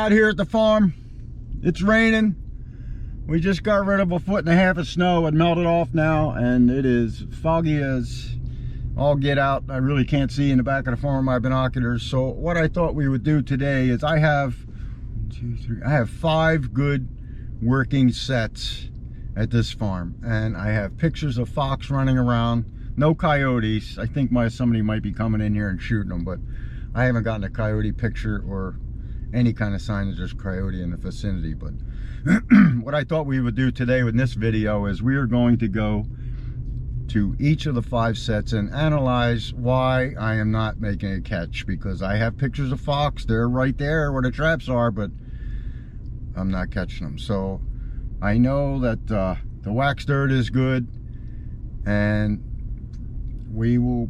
out here at the farm. It's raining. We just got rid of 1.5 foot of snow. It melted off now, and it is foggy as all get out. I really can't see in the back of the farm with my binoculars. So what I thought we would do today is I have 5 good working sets at this farm, and I have pictures of fox running around. No coyotes. I think somebody might be coming in here and shooting them, but I haven't gotten a coyote picture or any kind of sign that there's coyote in the vicinity. But what I thought we would do today with this video is we are going to go to each of the 5 sets and analyze why I am not making a catch, because I have pictures of fox. They're right there where the traps are, but I'm not catching them. So I know that the wax dirt is good, and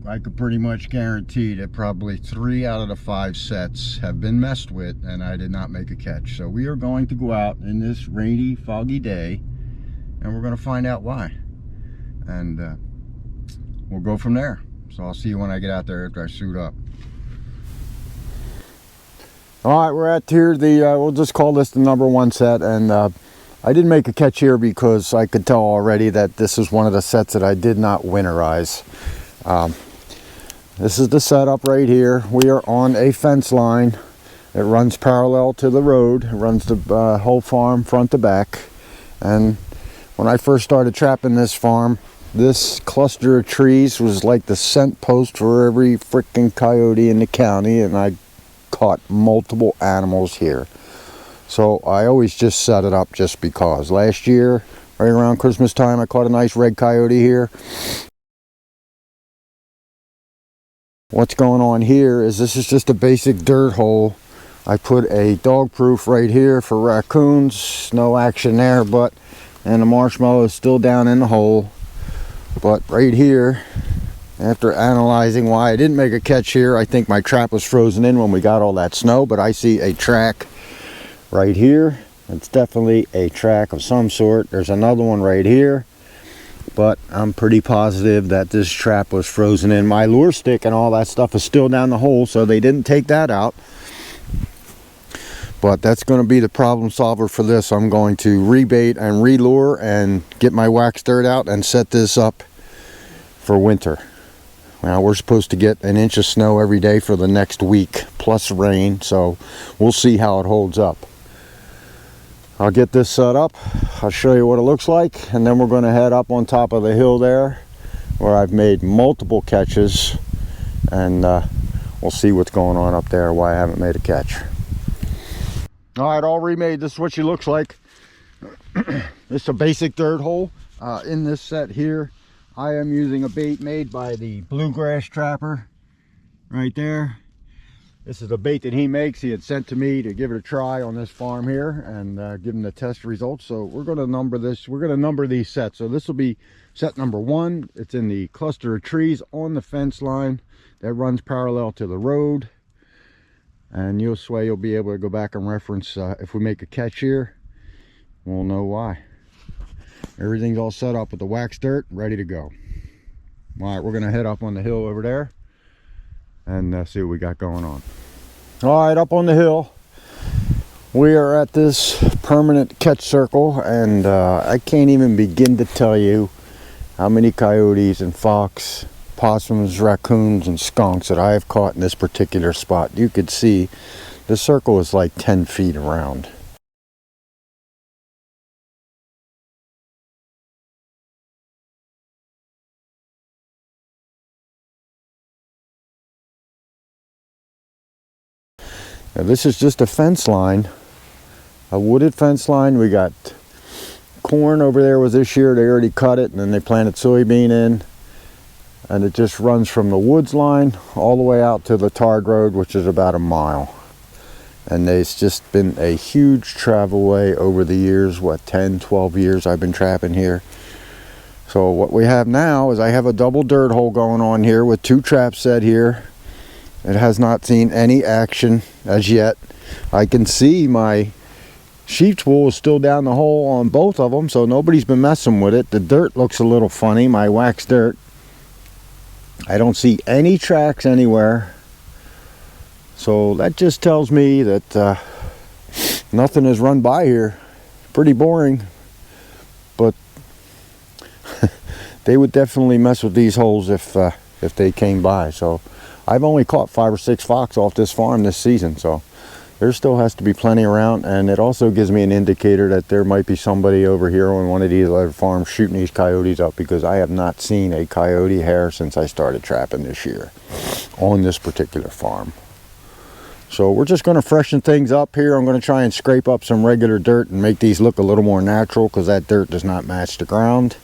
I could pretty much guarantee that probably 3 out of the 5 sets have been messed with, and I did not make a catch. So we are going to go out in this rainy, foggy day, and we're going to find out why, and we'll go from there. So I'll see you when I get out there after I suit up. All right, we're at here we'll just call this the number 1 set, and I didn't make a catch here because I could tell already that this is one of the sets that I did not winterize. This is the setup right here. We are on a fence line. It runs parallel to the road. It runs the whole farm front to back. And when I first started trapping this farm, this cluster of trees was like the scent post for every freaking coyote in the county, and I caught multiple animals here. So I always just set it up just because. Last year, right around Christmas time, I caught a nice red coyote here. What's going on here is this is just a basic dirt hole. I put a dog proof right here for raccoons. No action there, and the marshmallow is still down in the hole. But right here, after analyzing why I didn't make a catch here, I think my trap was frozen in when we got all that snow, but I see a track right here. It's definitely a track of some sort. There's another one right here, but I'm pretty positive that this trap was frozen in. My lure stick and all that stuff is still down the hole, so they didn't take that out. But that's going to be the problem solver for this. I'm going to rebait and relure and get my wax dirt out and set this up for winter. Now we're supposed to get 1 inch of snow every day for the next week, plus rain, so we'll see how it holds up. I'll get this set up, I'll show you what it looks like, and then we're going to head up on top of the hill there where I've made multiple catches, and we'll see what's going on up there, why I haven't made a catch. Alright, all remade. This is what she looks like. It's a basic dirt hole. In this set here, I am using a bait made by the Bluegrass Trapper right there. This is a bait that he makes. He had sent to me to give it a try on this farm here and give him the test results. So we're going to number this. We're going to number these sets. So this will be set number 1. It's in the cluster of trees on the fence line that runs parallel to the road. And you'll be able to go back and reference if we make a catch here, we'll know why. Everything's all set up with the wax dirt, ready to go. All right, we're going to head up on the hill over there and see what we got going on. All right, up on the hill, we are at this permanent catch circle, and I can't even begin to tell you how many coyotes and fox, possums, raccoons, and skunks that I have caught in this particular spot. You could see the circle is like 10 feet around. Now, this is just a fence line, a wooded fence line. We got corn over there was this year. They already cut it, and then they planted soybean in. And it just runs from the woods line all the way out to the tarred road, which is about a mile. And it's just been a huge travel way over the years, what, 10, 12 years I've been trapping here. So what we have now is I have a double dirt hole going on here with 2 traps set here. It has not seen any action as yet. I can see my sheep's wool is still down the hole on both of them, so nobody's been messing with it. The dirt looks a little funny, my wax dirt. I don't see any tracks anywhere. So that just tells me that nothing has run by here. Pretty boring, but they would definitely mess with these holes if they came by. So I've only caught 5 or 6 fox off this farm this season, so there still has to be plenty around. And it also gives me an indicator that there might be somebody over here on one of these other farms shooting these coyotes up, because I have not seen a coyote hare since I started trapping this year on this particular farm. So we're just going to freshen things up here. I'm going to try and scrape up some regular dirt and make these look a little more natural, because that dirt does not match the ground.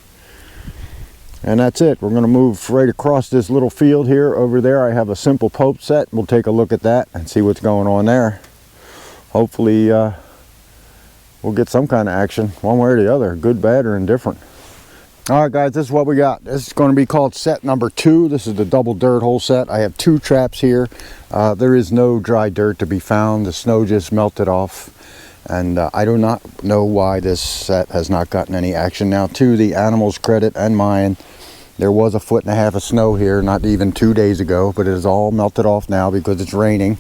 And that's it. We're going to move right across this little field here. Over there I have a simple pope set. We'll take a look at that and see what's going on there. Hopefully we'll get some kind of action one way or the other, good, bad, or indifferent. All right, guys, this is what we got. This is going to be called set number 2. This is the double dirt hole set. I have 2 traps here. There is no dry dirt to be found. The snow just melted off, and I do not know why this set has not gotten any action. Now, to the animals' credit and mine, there was 1.5 feet of snow here not even 2 days ago, but it is all melted off now because it's raining.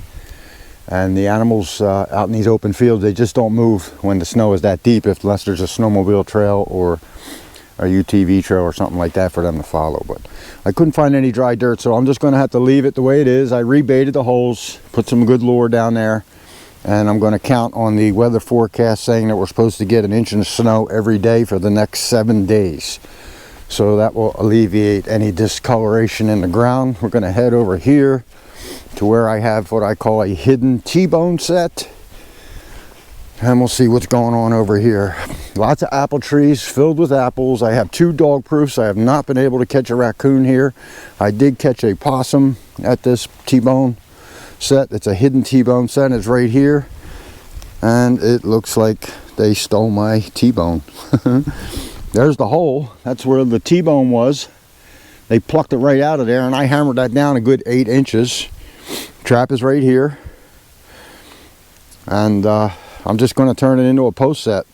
And the animals out in these open fields, they just don't move when the snow is that deep, unless there's a snowmobile trail or a UTV trail or something like that for them to follow. But I couldn't find any dry dirt, so I'm just going to have to leave it the way it is. I rebaited the holes, put some good lure down there, and I'm going to count on the weather forecast saying that we're supposed to get 1 inch of snow every day for the next 7 days. So that will alleviate any discoloration in the ground. We're going to head over here to where I have what I call a hidden T-bone set, and we'll see what's going on over here. Lots of apple trees filled with apples. I have 2 dog proofs. I have not been able to catch a raccoon here. I did catch a possum at this T-bone set. It's a hidden T-bone set. It's right here, and it looks like they stole my T-bone. There's the hole. That's where the T-bone was. They plucked it right out of there, and I hammered that down a good 8 inches. Trap is right here, and I'm just going to turn it into a post set.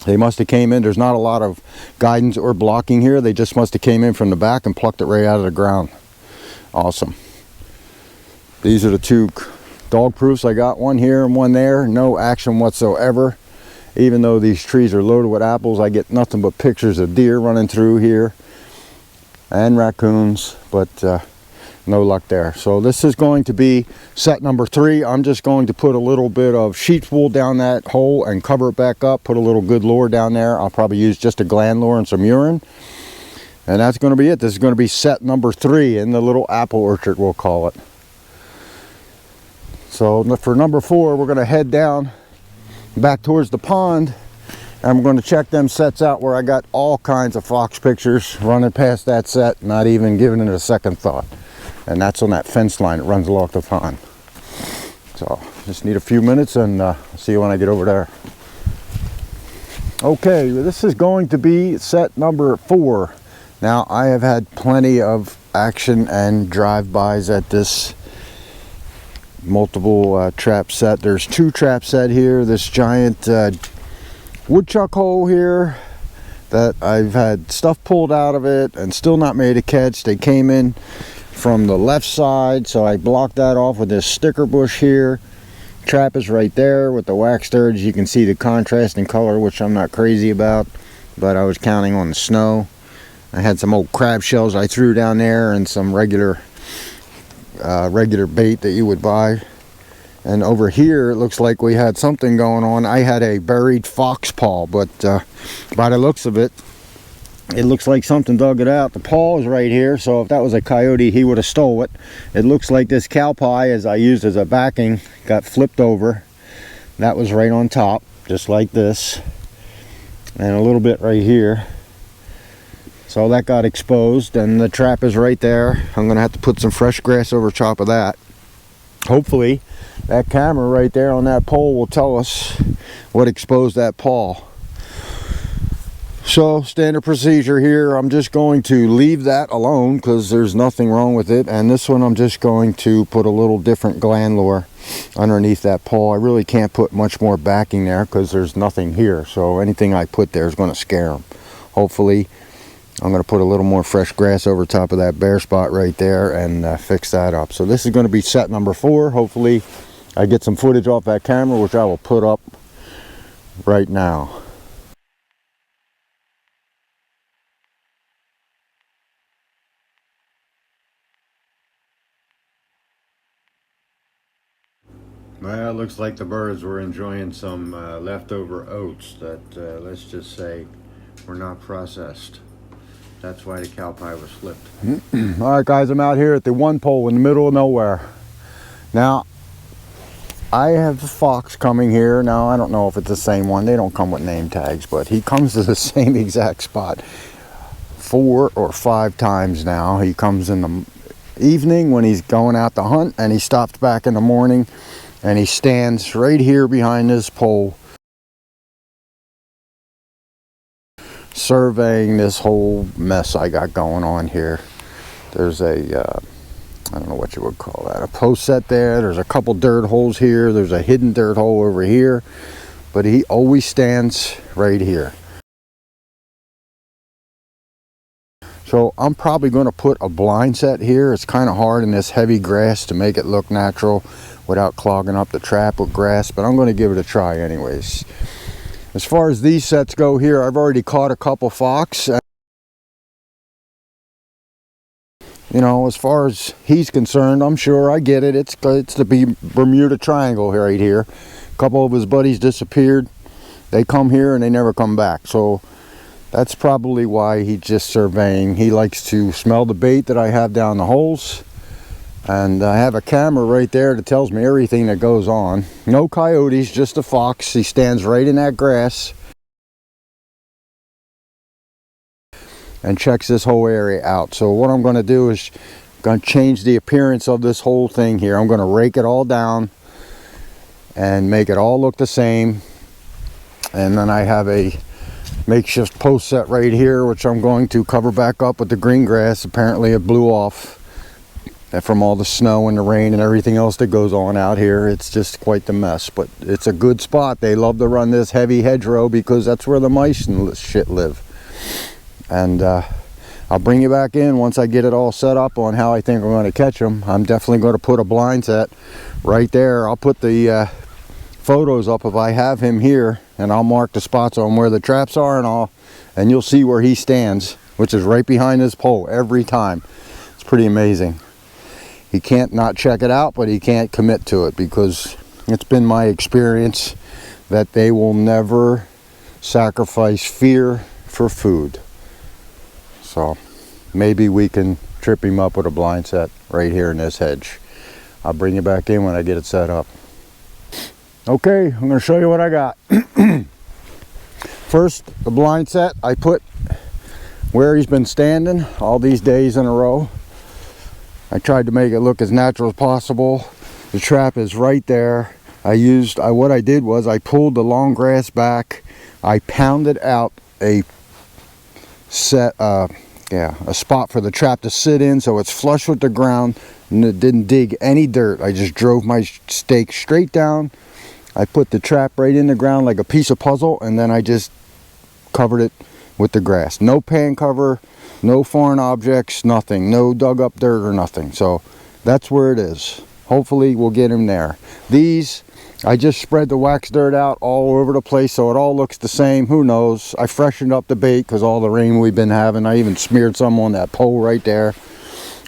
They must have came in. There's not a lot of guidance or blocking here. They just must have came in from the back and plucked it right out of the ground. Awesome. These are the 2 dog proofs. I got one here and one there. No action whatsoever. Even though these trees are loaded with apples, I get nothing but pictures of deer running through here and raccoons, but no luck there. So this is going to be set number 3. I'm just going to put a little bit of sheep's wool down that hole and cover it back up, put a little good lure down there. I'll probably use just a gland lure and some urine, and that's going to be it. This is going to be set number 3 in the little apple orchard, we'll call it. So for number 4, we're going to head down back towards the pond, and we're going to check them sets out where I got all kinds of fox pictures running past that set, not even giving it a second thought. And that's on that fence line that runs along the pond. So just need a few minutes, and I'll see you when I get over there. Okay, this is going to be set number 4. Now, I have had plenty of action and drive-bys at this multiple trap set. There's 2 trap set here. This giant woodchuck hole here that I've had stuff pulled out of it and still not made a catch. They came in from the left side, so I blocked that off with this sticker bush here. Trap is right there with the wax sturge. You can see the contrast in color, which I'm not crazy about, but I was counting on the snow. I had some old crab shells I threw down there and some regular bait that you would buy. And over here it looks like we had something going on. I had a buried fox paw, but by the looks of it, it looks like something dug it out. The paw is right here, so if that was a coyote, he would have stole it. It looks like this cow pie, as I used as a backing, got flipped over. That was right on top, just like this, and a little bit right here. So that got exposed, and the trap is right there. I'm gonna have to put some fresh grass over top of that. Hopefully that camera right there on that pole will tell us what exposed that paw. So standard procedure here, I'm just going to leave that alone because there's nothing wrong with it. And this one I'm just going to put a little different gland lure underneath that paw. I really can't put much more backing there because there's nothing here. So anything I put there is going to scare them. Hopefully I'm going to put a little more fresh grass over top of that bare spot right there and fix that up. So this is going to be set number 4. Hopefully I get some footage off that camera, which I will put up right now. Well, it looks like the birds were enjoying some leftover oats that, let's just say, were not processed. That's why the cow pie was flipped. All right, guys, I'm out here at the one pole in the middle of nowhere. Now, I have a fox coming here. Now, I don't know if it's the same one. They don't come with name tags, but he comes to the same exact spot 4 or 5 times now. He comes in the evening when he's going out to hunt, and he stops back in the morning. And he stands right here behind this pole, surveying this whole mess I got going on here. There's a, I don't know what you would call that, a post set there. There's a couple dirt holes here. There's a hidden dirt hole over here. But he always stands right here. So I'm probably going to put a blind set here. It's kind of hard in this heavy grass to make it look natural without clogging up the trap with grass, but I'm going to give it a try anyways. As far as these sets go here, I've already caught a couple fox. You know, as far as he's concerned, I'm sure I get it. It's the Bermuda Triangle right here. A couple of his buddies disappeared. They come here and they never come back. So that's probably why he's just surveying. He likes to smell the bait that I have down the holes. And I have a camera right there that tells me everything that goes on. No coyotes, just a fox. He stands right in that grass and checks this whole area out. So what I'm going to do is going to change the appearance of this whole thing here. I'm going to rake it all down and make it all look the same. And then I have a makeshift post set right here, which I'm going to cover back up with the green grass. Apparently it blew off from all the snow and the rain and everything else that goes on out here. It's just quite the mess, but it's a good spot. They love to run this heavy hedgerow because that's where the mice and shit live. And I'll bring you back in once I get it all set up on how I think I'm going to catch them. I'm definitely going to put a blind set right there. I'll put the photos up if I have him here, and I'll mark the spots on where the traps are and all, and you'll see where he stands, which is right behind this pole every time. It's pretty amazing. He can't not check it out, but he can't commit to it because it's been my experience that they will never sacrifice fear for food. So maybe we can trip him up with a blind set right here in this hedge. I'll bring you back in when I get it set up. Okay, I'm going to show you what I got. First, the blind set I put where he's been standing all these days in a row. I tried to make it look as natural as possible. The trap is right there. What I did was I pulled the long grass back. I pounded out a spot for the trap to sit in so it's flush with the ground and it didn't dig any dirt. I just drove my stake straight down. I put the trap right in the ground like a piece of puzzle, and then I just covered it with the grass. No pan cover, no foreign objects, nothing. No dug up dirt or nothing. So that's where it is. Hopefully we'll get him there. These, I just spread the wax dirt out all over the place so it all looks the same. Who knows? I freshened up the bait because all the rain we've been having. I even smeared some on that pole right there.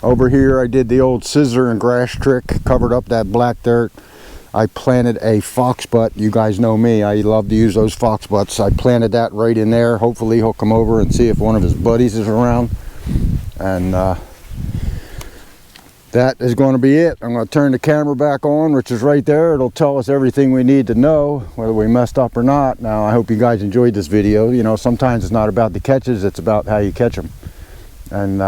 Over here I did the old scissor and grass trick, covered up that black dirt. I planted a fox butt. You guys know me, I love to use those fox butts. I planted that right in there. Hopefully he'll come over and see if one of his buddies is around. And that is going to be it. I'm going to turn the camera back on, which is right there. It'll tell us everything we need to know, whether we messed up or not. Now, I hope you guys enjoyed this video. You know, sometimes it's not about the catches, it's about how you catch them. And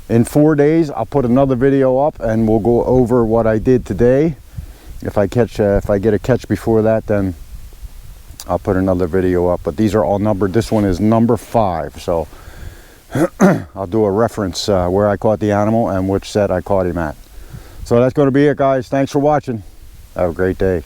in 4 days, I'll put another video up and we'll go over what I did today. If I get a catch before that, then I'll put another video up. But these are all numbered. This one is number 5. So I'll do a reference where I caught the animal and which set I caught him at. So that's going to be it, guys. Thanks for watching. Have a great day.